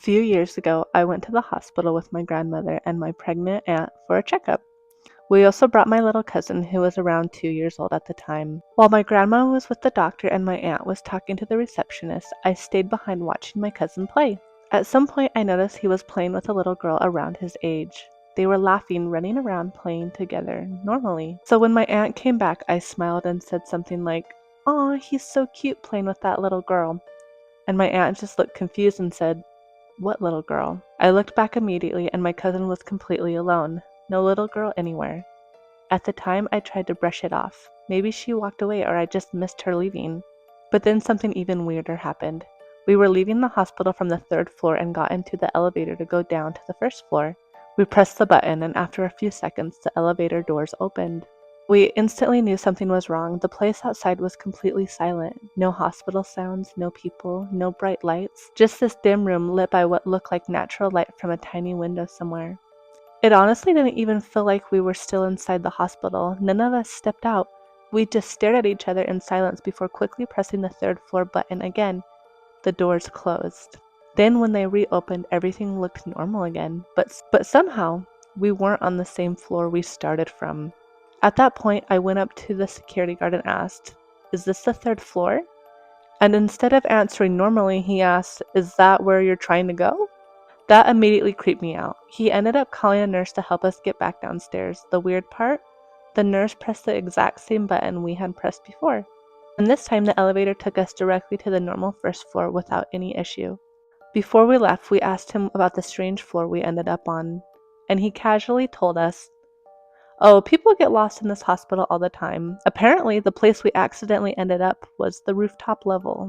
A few years ago, I went to the hospital with my grandmother and my pregnant aunt for a checkup. We also brought my little cousin, who was around 2 years old at the time. While my grandma was with the doctor and my aunt was talking to the receptionist, I stayed behind watching my cousin play. At some point, I noticed he was playing with a little girl around his age. They were laughing, running around, playing together, normally. So when my aunt came back, I smiled and said something like, "Aw, he's so cute playing with that little girl." And my aunt just looked confused and said, "What little girl?" I looked back immediately and my cousin was completely alone. No little girl anywhere. At the time, I tried to brush it off. Maybe she walked away or I just missed her leaving. But then something even weirder happened. We were leaving the hospital from the third floor and got into the elevator to go down to the first floor. We pressed the button and after a few seconds, the elevator doors opened. We instantly knew something was wrong. The place outside was completely silent. No hospital sounds, no people, no bright lights. Just this dim room lit by what looked like natural light from a tiny window somewhere. It honestly didn't even feel like we were still inside the hospital. None of us stepped out. We just stared at each other in silence before quickly pressing the third floor button again. The doors closed. Then when they reopened, everything looked normal again. But somehow, we weren't on the same floor we started from. At that point, I went up to the security guard and asked, "Is this the third floor?" And instead of answering normally, he asked, "Is that where you're trying to go?" That immediately creeped me out. He ended up calling a nurse to help us get back downstairs. The weird part? The nurse pressed the exact same button we had pressed before. And this time the elevator took us directly to the normal first floor without any issue. Before we left, we asked him about the strange floor we ended up on, and he casually told us, "Oh, people get lost in this hospital all the time. Apparently, the place we accidentally ended up was the rooftop level."